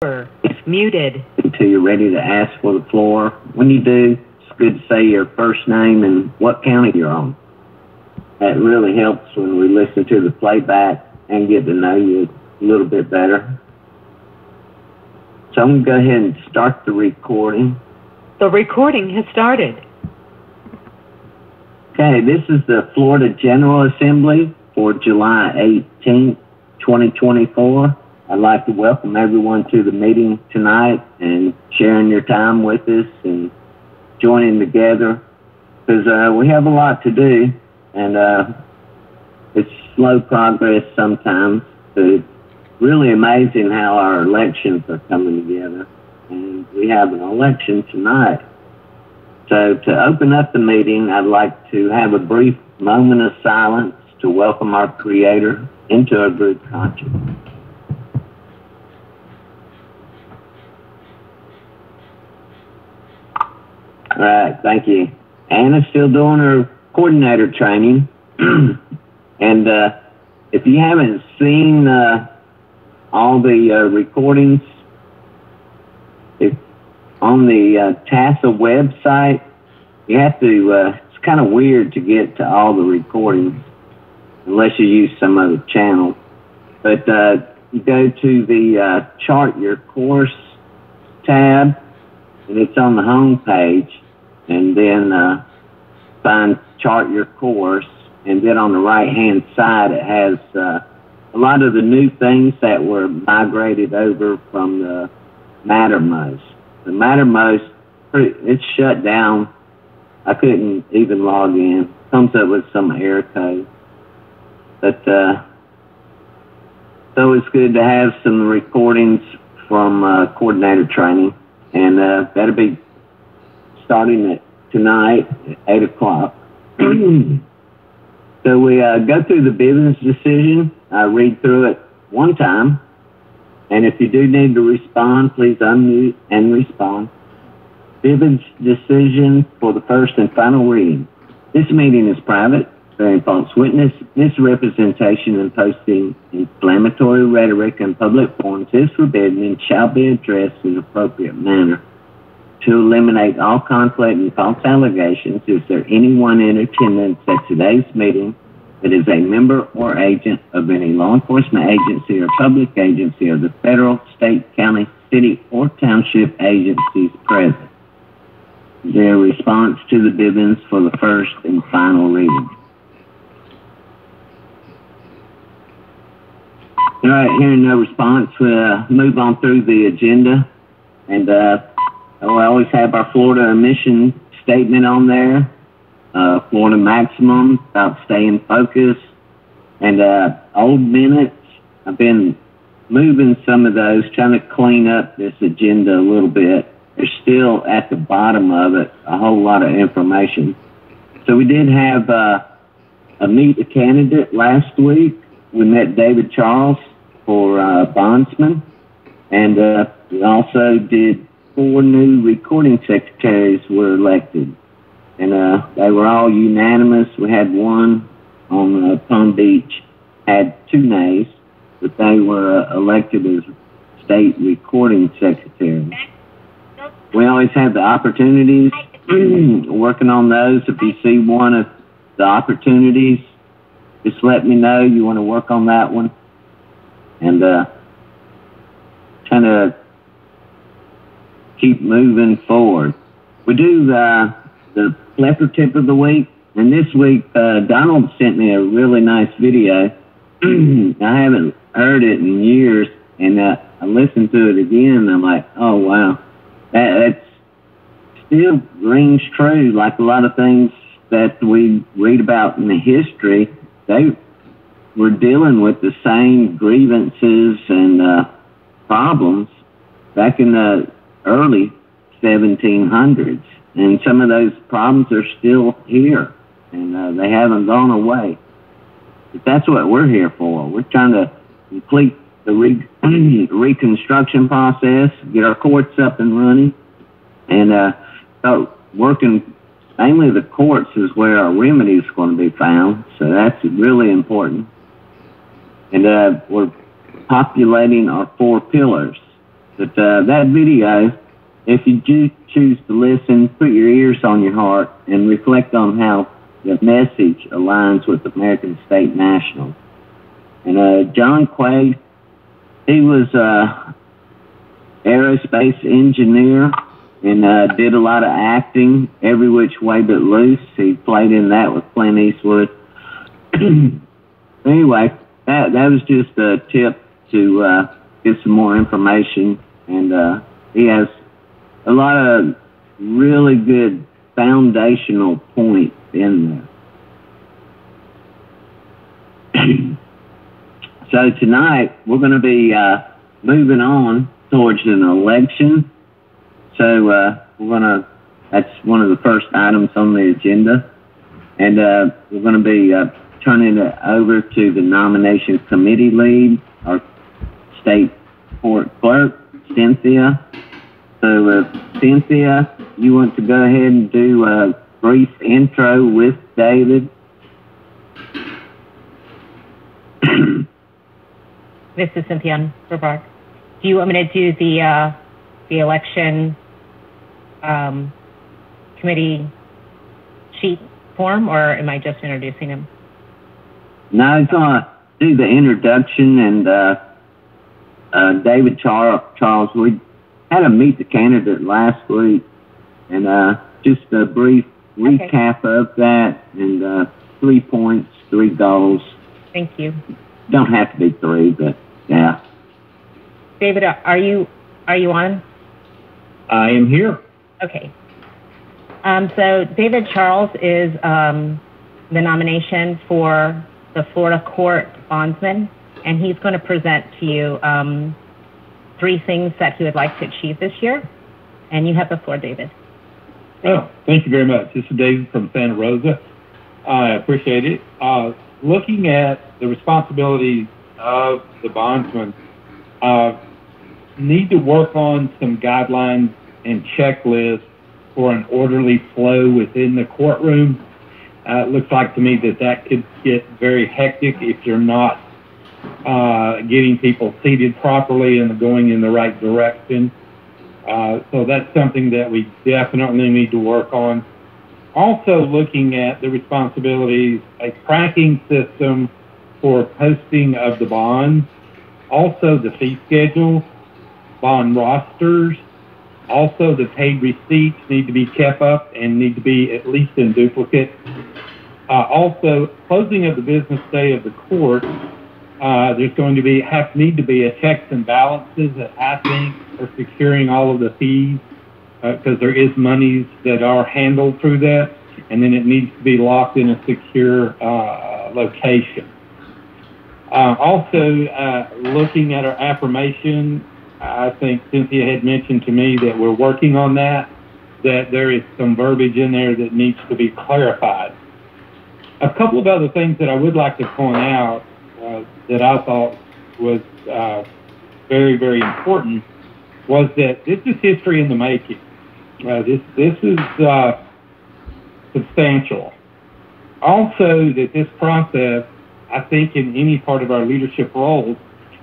It's muted. Until you're ready to ask for the floor. When you do, it's good to say your first name and what county you're on. That really helps when we listen to the playback and get to know you a little bit better. So I'm going to go ahead and start the recording. The recording has started. Okay, this is the Florida General Assembly for July 18th, 2024. I'd like to welcome everyone to the meeting tonight and sharing your time with us and joining together because we have a lot to do and it's slow progress sometimes, but it's really amazing how our elections are coming together, and we have an election tonight. So to open up the meeting, I'd like to have a brief moment of silence to welcome our Creator into our good conscience. All right, thank you. Anna's still doing her coordinator training. And if you haven't seen all the recordings, on the TASA website, you have to, it's kind of weird to get to all the recordings unless you use some other channel. But you go to the Chart Your Course tab, and it's on the home page, and then find Chart Your Course, and then on the right-hand side it has a lot of the new things that were migrated over from the Mattermost. The Mattermost, it's shut down. I couldn't even log in. Comes up with some error code. But so it's good to have some recordings from coordinator training, and that'll be starting at tonight at 8 o'clock. So we go through the Bivens decision. I read through it one time. And if you do need to respond, please unmute and respond. Bivens decision for the first and final reading. This meeting is private. Bearing false witness, misrepresentation, and posting inflammatory rhetoric in public forums is forbidden and shall be addressed in an appropriate manner. To eliminate all conflict and false allegations, is there anyone in attendance at today's meeting that is a member or agent of any law enforcement agency or public agency of the federal, state, county, city, or township agencies present? Their response to the Bivens for the first and final reading. All right, hearing no response, we'll move on through the agenda. And we always have our Florida emission statement on there. Florida maximum, about staying focused. And old minutes, I've been moving some of those, trying to clean up this agenda a little bit. There's still at the bottom of it a whole lot of information. So we did have a meet a candidate last week. We met David Charles for bondsman, and we also did 4 new recording secretaries were elected, and they were all unanimous. We had one on Palm Beach, had 2 nays, but they were elected as state recording secretaries. We always have the opportunities, working on those. If you see one of the opportunities, just let me know you want to work on that one. And trying to keep moving forward. We do the leopard tip of the week, and this week Donald sent me a really nice video. I haven't heard it in years, and I listened to it again, and I'm like, oh wow, that still rings true. Like a lot of things that we read about in the history, they were dealing with the same grievances and problems back in the early 1700s. And some of those problems are still here, and they haven't gone away. But that's what we're here for. We're trying to complete the reconstruction process, get our courts up and running, and start working. Mainly the courts is where our remedy is going to be found, so that's really important. And we're populating our 4 pillars. But that video, if you do choose to listen, put your ears on your heart and reflect on how the message aligns with American State National. And John Quay, he was aerospace engineer and did a lot of acting, Every Which Way But Loose. He played in that with Clint Eastwood. Anyway, that was just a tip to get some more information. And he has a lot of really good foundational points in there. So tonight, we're going to be moving on towards an election. So that's one of the first items on the agenda. And we're going to be turning it over to the nomination committee lead, our state court clerk, Cynthia. So Cynthia, you want to go ahead and do a brief intro with David? This is Cynthia Verbark. Do you want me to do the election committee sheet form, or am I just introducing him? No, I'm going to do the introduction, and David Charles, we had a meet the candidate last week, and just a brief recap of that, and 3 points, 3 goals. Thank you. Don't have to be 3, but yeah. David, are you on? I am here. Okay. So David Charles is the nomination for the Florida Court Bondsman, and he's going to present to you 3 things that he would like to achieve this year. And you have the floor, David. Oh, thank you very much. This is David from Santa Rosa. I appreciate it. Looking at the responsibilities of the bondsman, need to work on some guidelines and checklists for an orderly flow within the courtroom. It looks like to me that could get very hectic if you're not getting people seated properly and going in the right direction. So that's something that we definitely need to work on. Also looking at the responsibilities, a tracking system for posting of the bonds, also the fee schedule, bond rosters, also the paid receipts need to be kept up and need to be at least in duplicate. Also, closing of the business day of the court, there's going to need to be a checks and balances that I think are securing all of the fees, because there is monies that are handled through that, and then it needs to be locked in a secure location. Also, looking at our affirmation, I think Cynthia had mentioned to me that we're working on that there is some verbiage in there that needs to be clarified. A couple of other things that I would like to point out that I thought was very, very important was that this is history in the making. This is substantial. Also, that this process, I think in any part of our leadership roles,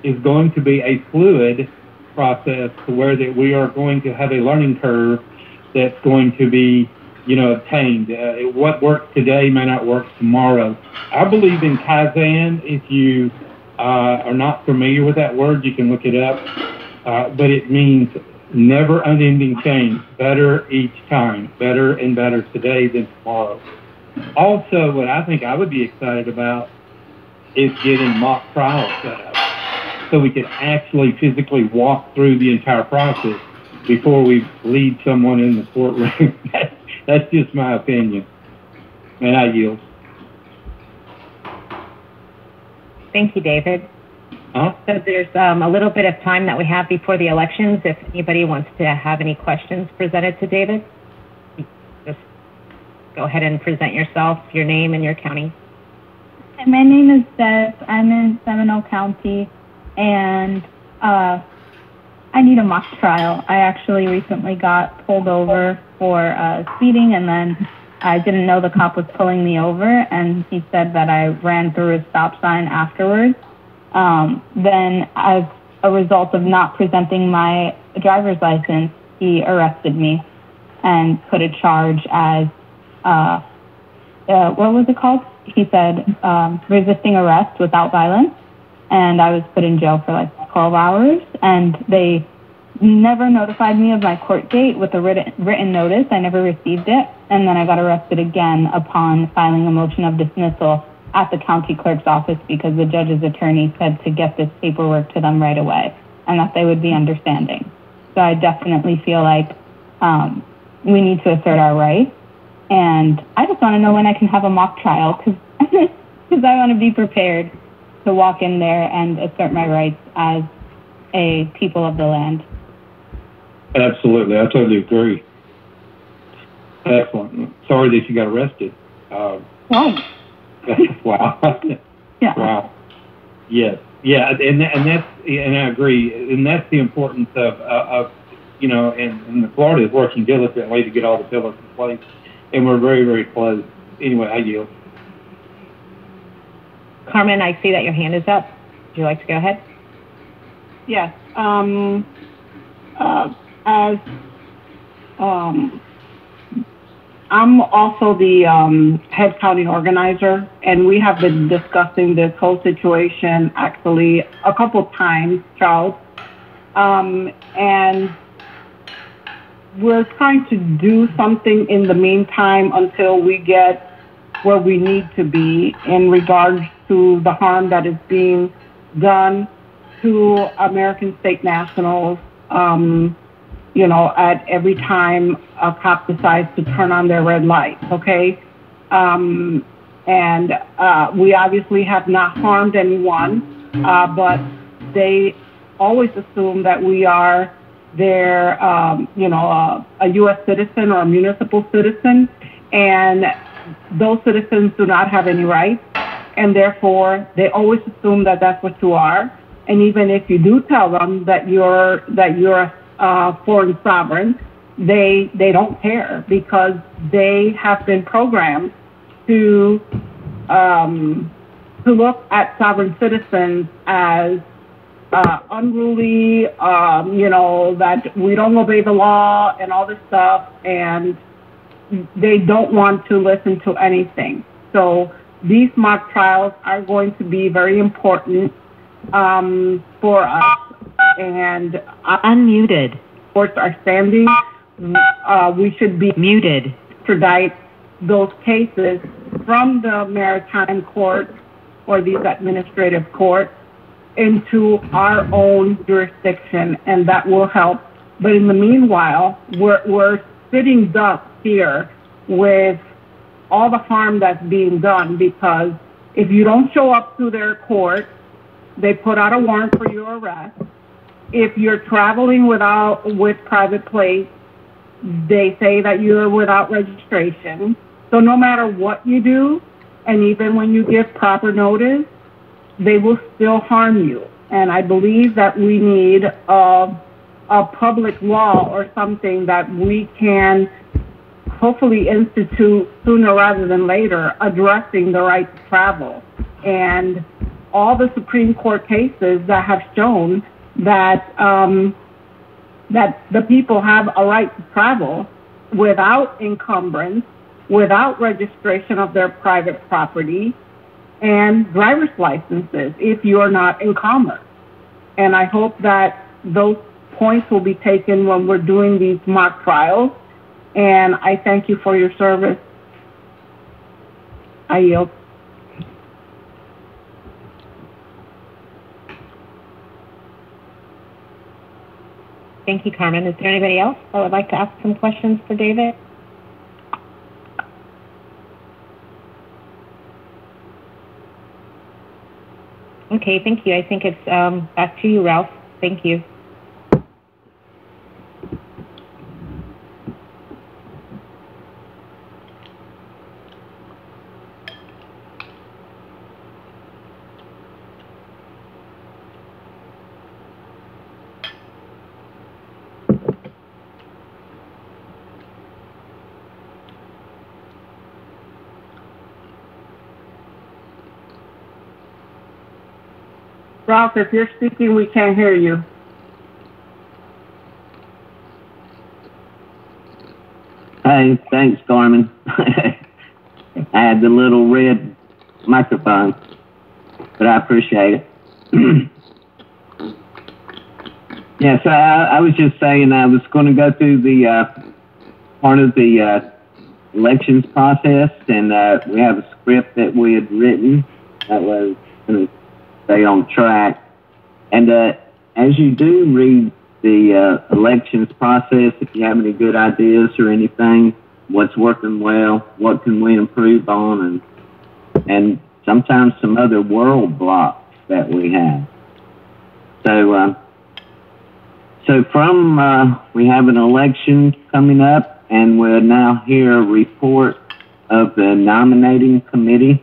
is going to be a fluid process to where that we are going to have a learning curve that's going to be, obtained. What works today may not work tomorrow. I believe in Kaizen. If you are not familiar with that word, you can look it up. But it means never unending change, better each time, better and better today than tomorrow. Also, what I think I would be excited about is getting mock trials set up so we can actually physically walk through the entire process before we lead someone in the courtroom. That's just my opinion, and I yield. Thank you, David. So there's a little bit of time that we have before the elections. If anybody wants to have any questions presented to David, just go ahead and present yourself, your name, and your county. Hi, my name is Deb. I'm in Seminole County, and I need a mock trial. I actually recently got pulled over for speeding, and then I didn't know the cop was pulling me over, and he said that I ran through a stop sign afterwards. Then, as a result of not presenting my driver's license, he arrested me and put a charge as, what was it called? He said, resisting arrest without violence. And I was put in jail for like 12 hours. And they never notified me of my court date with a written notice. I never received it. And then I got arrested again upon filing a motion of dismissal at the county clerk's office because the judge's attorney said to get this paperwork to them right away and that they would be understanding. So I definitely feel like we need to assert our rights. And I just want to know when I can have a mock trial because I want to be prepared to walk in there and assert my rights as a people of the land. Absolutely. I totally agree. Excellent. Sorry that you got arrested. Wow. Wow. Yeah. Wow. Yes. Yeah. And I agree. And that's the importance of you know, and Florida is working diligently to get all the pillars in place. And we're very, very close. Anyway, I yield. Carmen, I see that your hand is up. Would you like to go ahead? Yes. I'm also the head county organizer, and we have been discussing this whole situation actually a couple times, Charles. And we're trying to do something in the meantime until we get where we need to be in regards to the harm that is being done to American state nationals, you know, at every time a cop decides to turn on their red light, okay? And we obviously have not harmed anyone, but they always assume that we are their, you know, a U.S. citizen or a municipal citizen, and those citizens do not have any rights, and therefore they always assume that that's what you are. And even if you do tell them that you're a foreign sovereign, they don't care because they have been programmed to look at sovereign citizens as unruly, you know, that we don't obey the law and all this stuff, and they don't want to listen to anything. So these mock trials are going to be very important for us, and Unmuted. courts are standing. We should be Muted. extradite those cases from the maritime court or these administrative courts into our own jurisdiction, and that will help. But in the meanwhile, we're sitting ducks here with all the harm that's being done, because if you don't show up to their court, they put out a warrant for your arrest. If you're traveling with private plates, they say that you're without registration. So no matter what you do, and even when you give proper notice, they will still harm you. And I believe that we need a public law or something that we can hopefully institute sooner rather than later, addressing the right to travel. And all the Supreme Court cases that have shown that that the people have a right to travel without encumbrance, without registration of their private property, and driver's licenses if you are not in commerce. And I hope that those points will be taken when we're doing these mock trials. And I thank you for your service. I yield. Thank you, Carmen. Is there anybody else that would like to ask some questions for David? Okay, thank you. I think it's back to you, Ralph. Thank you. Ralph, if you're speaking, we can't hear you. Okay, thanks, Carmen. I had the little red microphone, but I appreciate it. Yeah, so I was just saying I was going to go through the part of the elections process, and we have a script that we had written that was going to stay on track. And as you do read the elections process, if you have any good ideas or anything, what's working well, what can we improve on, and sometimes some other world blocks that we have. So from we have an election coming up, and we'll now hear a report of the nominating committee.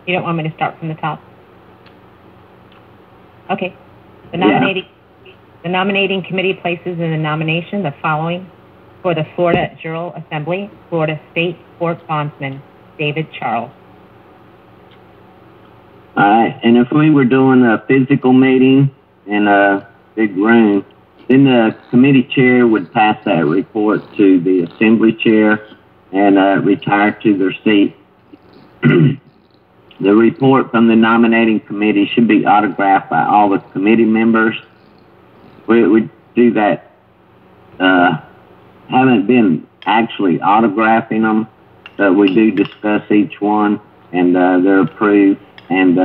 You don't want me to start from the top? Okay. The nominating committee places in the nomination the following for the Florida General Assembly, Florida State Court Bondsman, David Charles. All right, and if we were doing a physical meeting in a big room, then the committee chair would pass that report to the assembly chair and retire to their seat. The report from the nominating committee should be autographed by all the committee members. We do that, haven't been actually autographing them, but we do discuss each one, and they're approved. And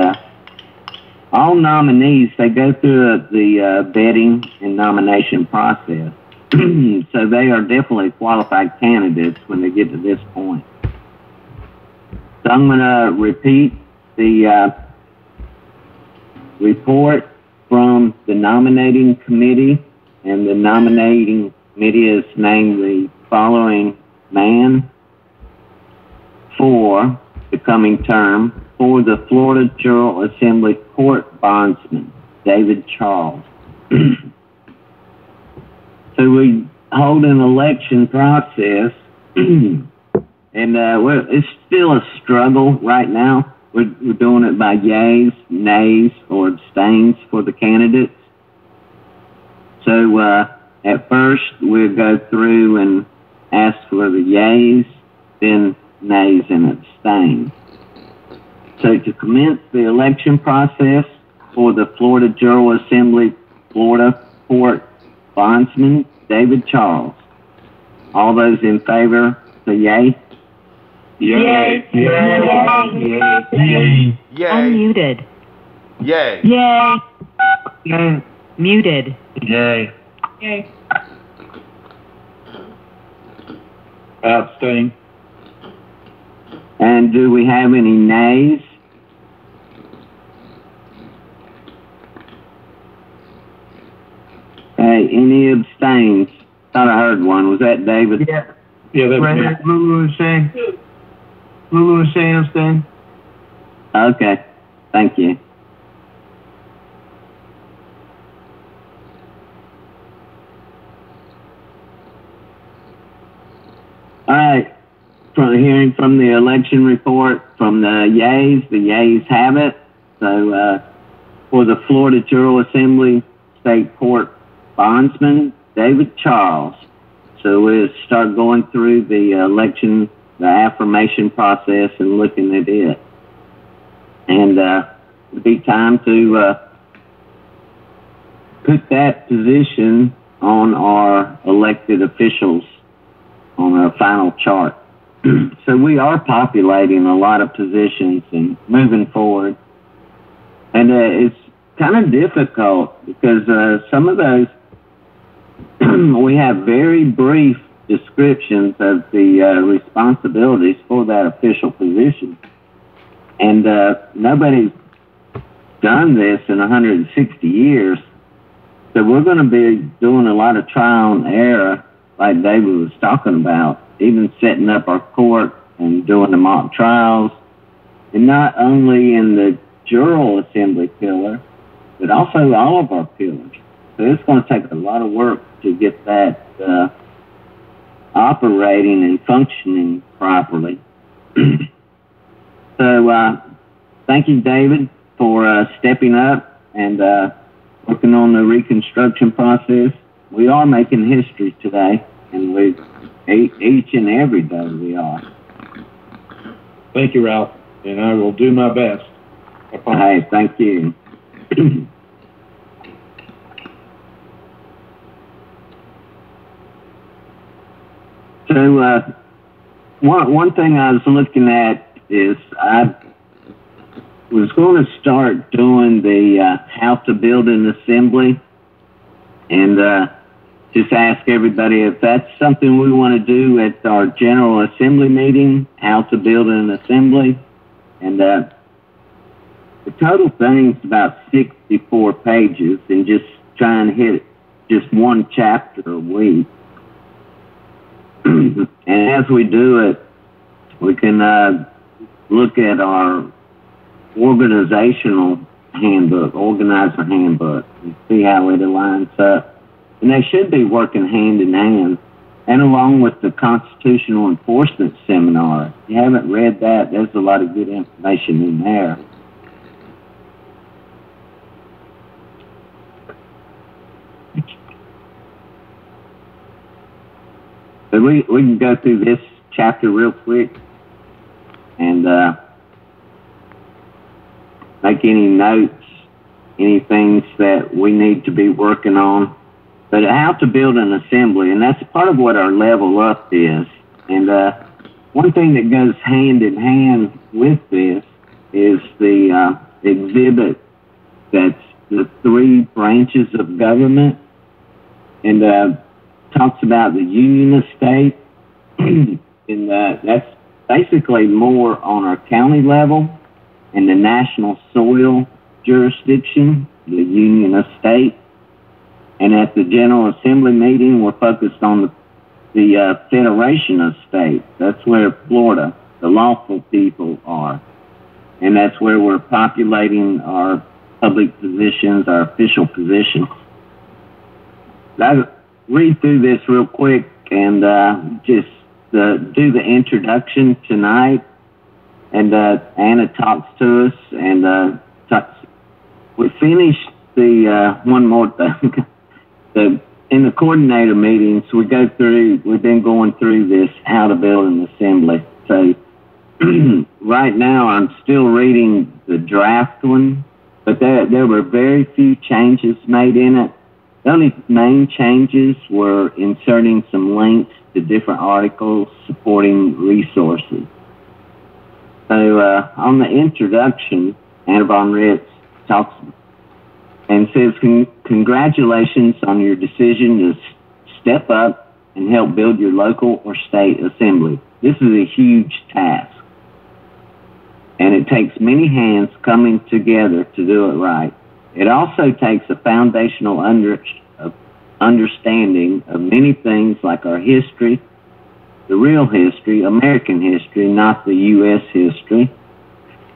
all nominees, they go through the vetting and nomination process. So they are definitely qualified candidates when they get to this point. So I'm going to repeat the report from the nominating committee, and the nominating committee has named the following man for the coming term for the Florida General Assembly Court Bondsman, David Charles. So we hold an election process, and it's still a struggle right now. We're doing it by yays, nays, or abstains for the candidates. So at first, we'll go through and ask for the yays, then nays and abstains. So to commence the election process for the Florida General Assembly, Florida Court Bondsman, David Charles. All those in favor, say yay. Yay. Yay. Yay. Yay. Unmuted. Yay. Yay. Muted. Yay. Yay. Abstain. And do we have any nays? Okay, any abstains? Thought I heard one. Was that David? Yeah. Yeah, that's me. Lulu was saying. Lulu was saying abstain. Okay, thank you. All right, hearing from the election report from the yeas have it. So for the Florida General Assembly State Court Bondsman, David Charles. So we'll start going through the election, the affirmation process, and looking at it. And it'll be time to put that position on our elected officials on our final chart. So we are populating a lot of positions and moving forward. And it's kind of difficult because some of those, we have very brief descriptions of the responsibilities for that official position. And nobody's done this in 160 years. So we're going to be doing a lot of trial and error, like David was talking about, even setting up our court and doing the mock trials. And not only in the General Assembly pillar, but also all of our pillars. So it's going to take a lot of work to get that operating and functioning properly. So thank you, David, for stepping up and working on the reconstruction process. We are making history today, and each and every day we are. Thank you, Ralph, and I will do my best. Hey, thank you. So, one thing I was looking at is I was going to start doing the how to build an assembly, and just ask everybody if that's something we want to do at our General Assembly meeting, how to build an assembly. And the total thing's about 64 pages, and just try and hit just one chapter a week. And as we do it, we can look at our organizational handbook, organizer handbook, and see how it aligns up. And they should be working hand in hand, and along with the constitutional enforcement seminar. If you haven't read that, there's a lot of good information in there. But we can go through this chapter real quick and make any notes, any things that we need to be working on. But how to build an assembly, and that's part of what our level up is. And one thing that goes hand in hand with this is the exhibit that's the 3 branches of government, and talks about the union estate, and that's basically more on our county level, and the national soil jurisdiction, the union estate. And at the General Assembly meeting, we're focused on the Federation of States. That's where Florida, the lawful people, are. And that's where we're populating our public positions, our official positions. I'll read through this real quick and just do the introduction tonight. And Anna talks to us, and we finished the one more thing. In the coordinator meetings, we've been going through this, how to build an assembly. So right now I'm still reading the draft one, but there were very few changes made in it. The only main changes were inserting some links to different articles supporting resources. So on the introduction, Anna von Ritz talks and says, congratulations on your decision to step up and help build your local or state assembly. This is a huge task, and it takes many hands coming together to do it right. It also takes a foundational understanding of many things like our history, the real history, American history, not the U.S. history,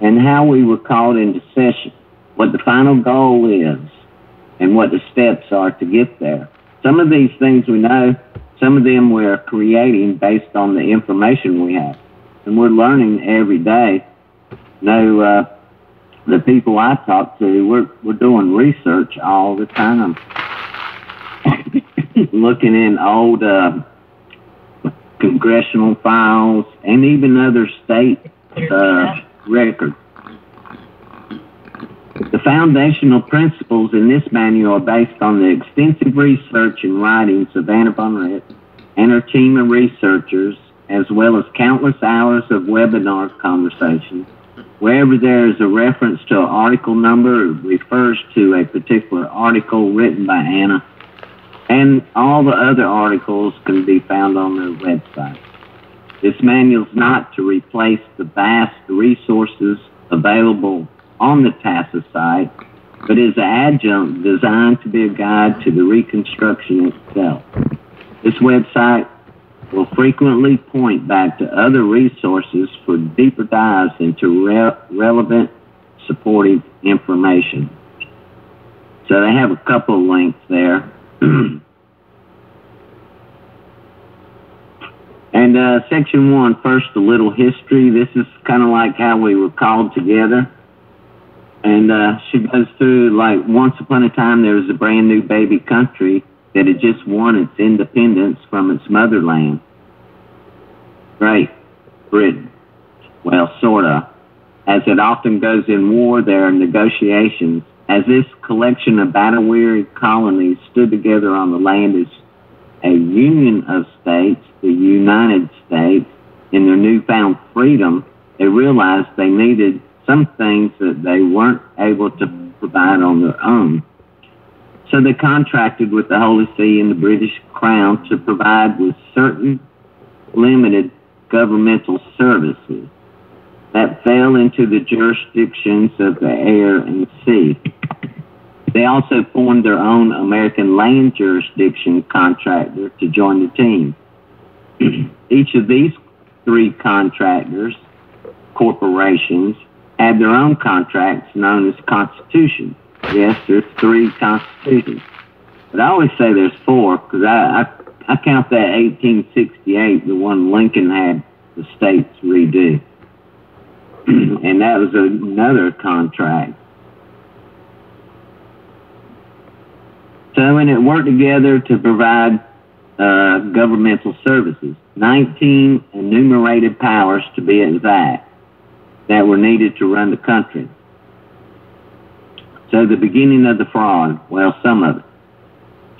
and how we were called into session, what the final goal is, and what the steps are to get there. Some of these things we know, some of them we're creating based on the information we have. And we're learning every day. The people I talk to, we're doing research all the time. Looking in old congressional files and even other state records. The foundational principles in this manual are based on the extensive research and writings of Anna von Ritz and her team of researchers, as well as countless hours of webinar conversations. Wherever there is a reference to an article number, it refers to a particular article written by Anna, and all the other articles can be found on their website. This manual is not to replace the vast resources available on the TASA site, but is an adjunct designed to be a guide to the reconstruction itself. This website will frequently point back to other resources for deeper dives into relevant supportive information. So they have a couple of links there. And section 1, first, a little history. This is kind of like how we were called together. And she goes through, like, once upon a time there was a brand new baby country that had just won its independence from its motherland. Great Britain. Well, sort of. As it often goes in war, there are negotiations. As this collection of battle-weary colonies stood together on the land as a union of states, the United States, in their newfound freedom, they realized they needed some things that they weren't able to provide on their own. So they contracted with the Holy See and the British Crown to provide with certain limited governmental services that fell into the jurisdictions of the air and sea. They also formed their own American land jurisdiction contractor to join the team. Each of these three contractors, corporations, had their own contracts known as constitutions. Yes, there's three constitutions. But I always say there's four because I count that 1868, the one Lincoln had the states redo. And that was another contract. So, and it worked together to provide governmental services. 19 enumerated powers, to be exact, that were needed to run the country. So the beginning of the fraud, well, some of it.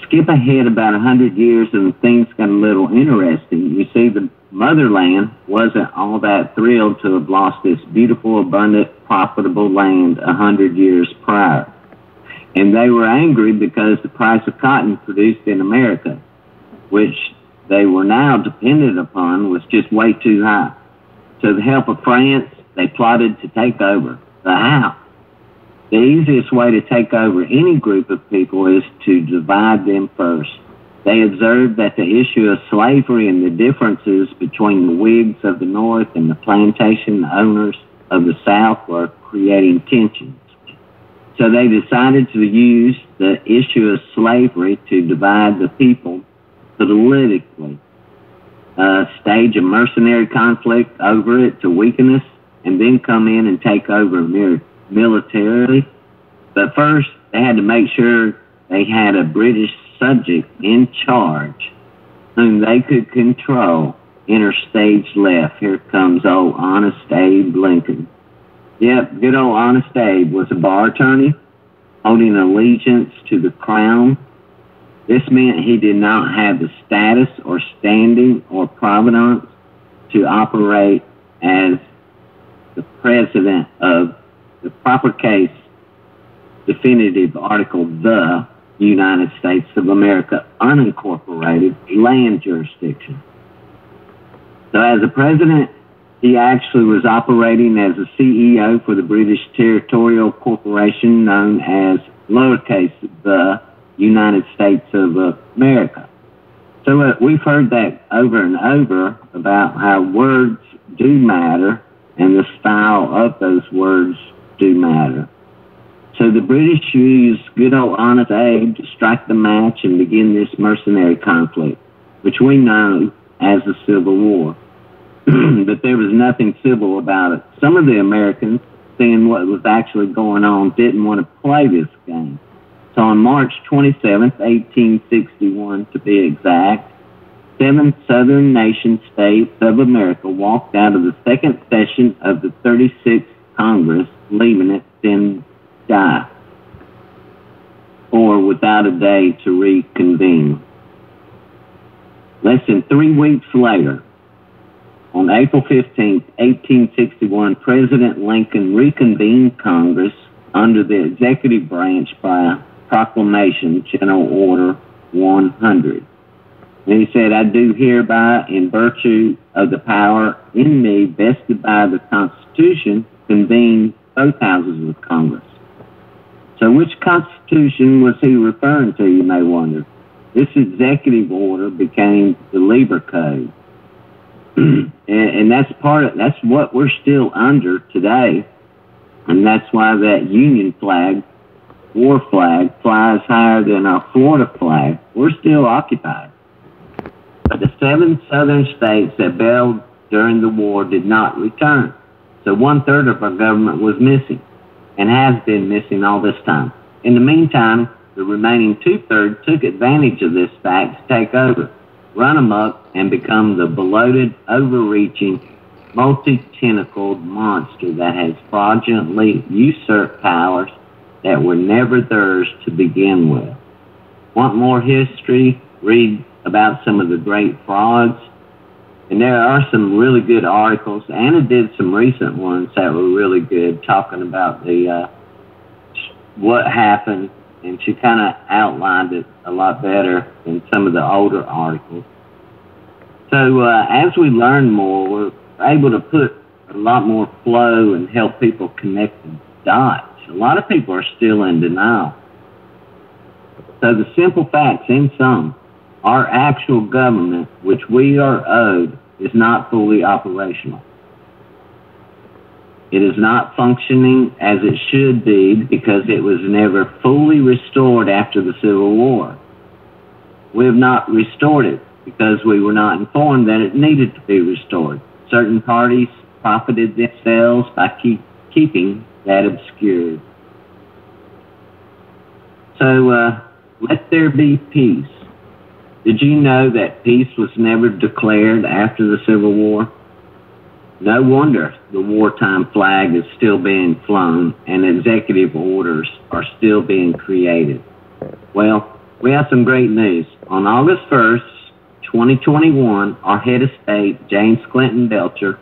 Skip ahead about 100 years and things got a little interesting. You see, the motherland wasn't all that thrilled to have lost this beautiful, abundant, profitable land 100 years prior. And they were angry because the price of cotton produced in America, which they were now dependent upon, was just way too high. So with the help of France, they plotted to take over. But how? The easiest way to take over any group of people is to divide them first. They observed that the issue of slavery and the differences between the Whigs of the North and the plantation owners of the South were creating tensions. So they decided to use the issue of slavery to divide the people politically, stage a mercenary conflict over it to weaken us, and then come in and take over militarily. But first, they had to make sure they had a British subject in charge whom they could control. Enter stage left. Here comes old Honest Abe Lincoln. Yep, good old Honest Abe was a bar attorney holding allegiance to the crown. This meant he did not have the status or standing or provenance to operate as the president of the proper case definitive article, the United States of America unincorporated land jurisdiction. So as a president, he actually was operating as a CEO for the British territorial corporation known as lowercase the United States of America. So we've heard that over and over about how words do matter and the style of those words do matter. So the British used good old Honest Abe to strike the match and begin this mercenary conflict, which we know as the Civil War. But there was nothing civil about it. Some of the Americans, seeing what was actually going on, didn't want to play this game. So on March 27th, 1861 to be exact, 7 southern nation states of America walked out of the second session of the 36th Congress, leaving it then die, or without a day to reconvene. Less than 3 weeks later, on April 15, 1861, President Lincoln reconvened Congress under the executive branch by proclamation, General Order 100. And he said, I do hereby, in virtue of the power in me vested by the Constitution, convene both houses of Congress. So which Constitution was he referring to, you may wonder? This executive order became the Labor Code. And that's what we're still under today. And that's why that Union flag, war flag, flies higher than our Florida flag. We're still occupied. But the 7 southern states that bailed during the war did not return. So 1/3 of our government was missing. and has been missing all this time. In the meantime, the remaining two-thirds took advantage of this fact to take over, run amok, and become the bloated, overreaching, multi-tentacled monster that has fraudulently usurped powers that were never theirs to begin with. Want more history? Read about some of the great frauds. And there are some really good articles. Anna did some recent ones that were really good, talking about the what happened, and she kind of outlined it a lot better than some of the older articles. So as we learn more, we're able to put a lot more flow and help people connect the dots. A lot of people are still in denial. So the simple facts, in sum, our actual government, which we are owed, is not fully operational. It is not functioning as it should be because it was never fully restored after the Civil War. We have not restored it because we were not informed that it needed to be restored. Certain parties profited themselves by keeping that obscured. So let there be peace. Did you know that peace was never declared after the Civil War? No wonder the wartime flag is still being flown and executive orders are still being created. Well, we have some great news. On August 1st, 2021, our head of state, James Clinton Belcher,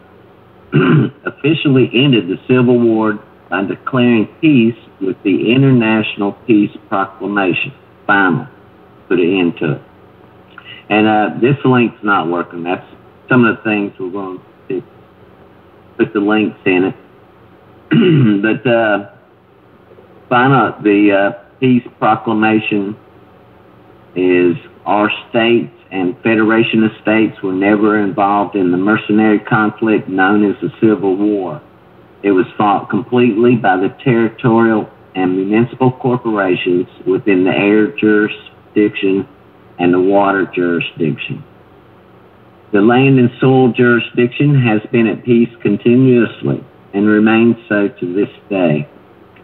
officially ended the Civil War by declaring peace with the International Peace Proclamation. Finally, put an end to it. And this link's not working. That's some of the things we're going to put the links in it. But finally, the Peace Proclamation is our states and Federation of States were never involved in the mercenary conflict known as the Civil War. It was fought completely by the territorial and municipal corporations within the air jurisdiction and the water jurisdiction. The land and soil jurisdiction has been at peace continuously and remains so to this day.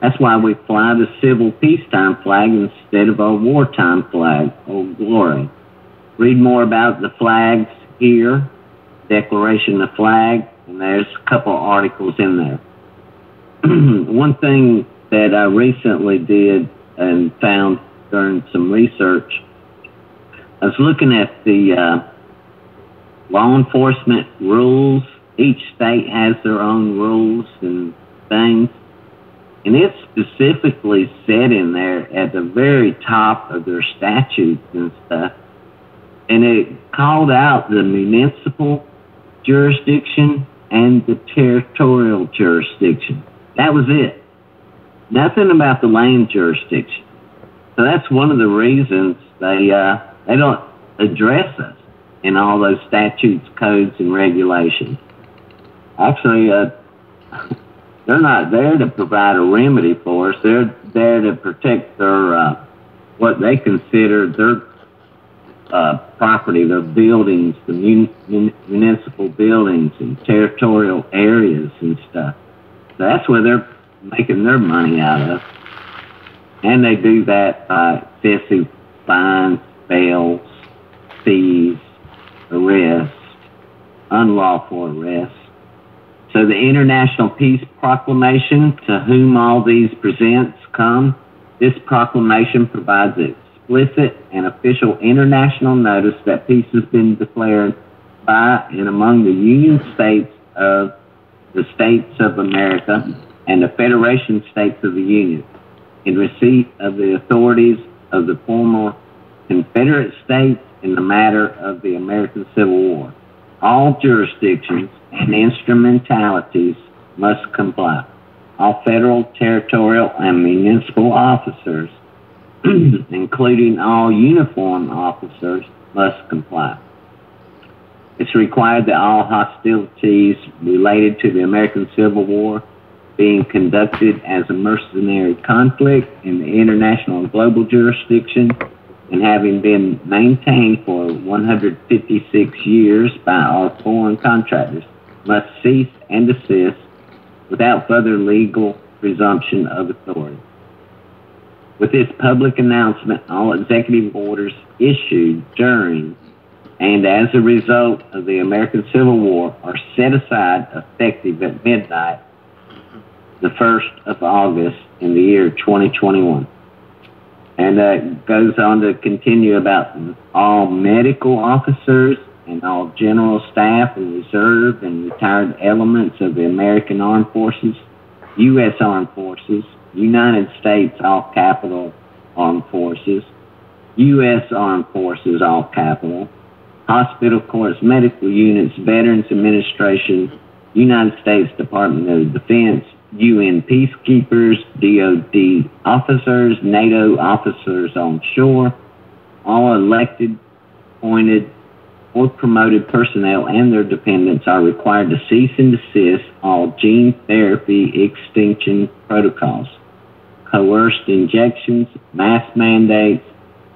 That's why we fly the civil peacetime flag instead of our wartime flag, Old Glory. Read more about the flags here, Declaration of Flag, and there's a couple articles in there. One thing that I recently did and found during some research, I was looking at the law enforcement rules. Each state has their own rules and things. And it specifically said in there at the very top of their statutes and stuff, and it called out the municipal jurisdiction and the territorial jurisdiction. That was it. Nothing about the land jurisdiction. So that's one of the reasons they don't address us in all those statutes, codes, and regulations. Actually, they're not there to provide a remedy for us. They're there to protect their what they consider their property, their buildings, the municipal buildings and territorial areas and stuff. So that's where they're making their money out of. And they do that by excessive fines, bails, fees, arrests, unlawful arrests. So the International Peace Proclamation, to whom all these presents come, this proclamation provides explicit and official international notice that peace has been declared by and among the Union States of the States of America and the Federation States of the Union, in receipt of the authorities of the former Confederate States in the matter of the American Civil War. All jurisdictions and instrumentalities must comply. All federal, territorial, and municipal officers, including all uniformed officers, must comply. It's required that all hostilities related to the American Civil War being conducted as a mercenary conflict in the international and global jurisdiction and having been maintained for 156 years by our foreign contractors must cease and desist without further legal presumption of authority. With this public announcement, all executive orders issued during and as a result of the American Civil War are set aside effective at midnight, the 1st of August in the year 2021. And it goes on to continue about all medical officers and all general staff and reserve and retired elements of the American Armed Forces, U.S. Armed Forces, United States All Capital Armed Forces, U.S. Armed Forces All Capital, Hospital Corps, Medical Units, Veterans Administration, United States Department of Defense, UN peacekeepers, DOD officers, NATO officers on shore, all elected, appointed, or promoted personnel and their dependents are required to cease and desist all gene therapy extinction protocols, coerced injections, mask mandates,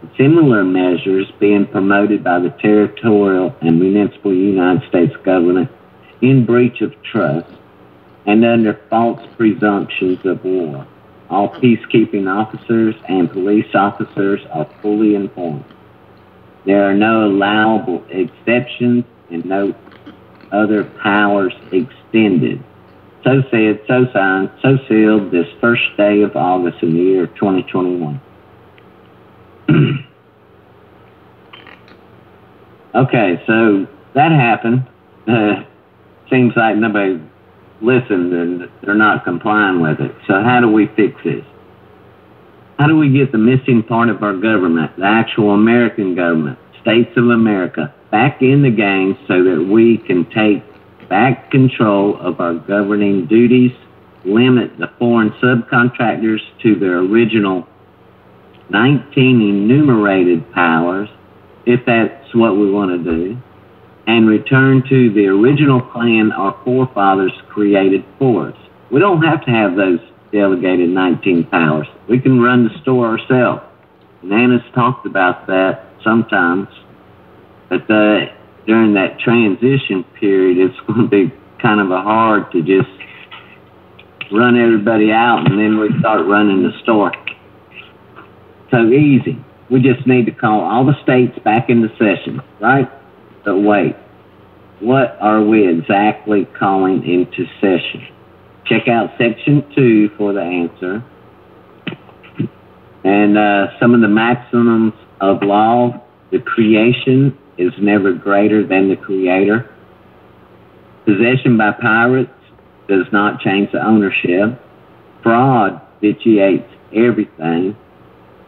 and similar measures being promoted by the territorial and municipal United States government in breach of trust and under false presumptions of war. All peacekeeping officers and police officers are fully informed. There are no allowable exceptions and no other powers extended. So said, so signed, so sealed this first day of August in the year 2021. Okay, so that happened. Seems like nobody listened and they're not complying with it. So how do we fix this? How do we get the missing part of our government, the actual American government, states of America, back in the game so that we can take back control of our governing duties, limit the foreign subcontractors to their original 19 enumerated powers, if that's what we want to do, and return to the original plan our forefathers created for us. We don't have to have those delegated 19 powers. We can run the store ourselves. And Anna's talked about that sometimes, but during that transition period, it's going to be kind of hard to just run everybody out and then we start running the store. So easy. We just need to call all the states back into session, right? But wait, what are we exactly calling into session? Check out section 2 for the answer. And some of the maximums of law: the creation is never greater than the creator. Possession by pirates does not change the ownership. Fraud vitiates everything.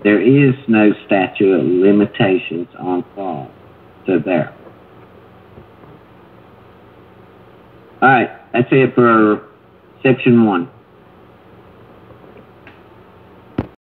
There is no statute of limitations on fraud. So there. All right, that's it for section 1.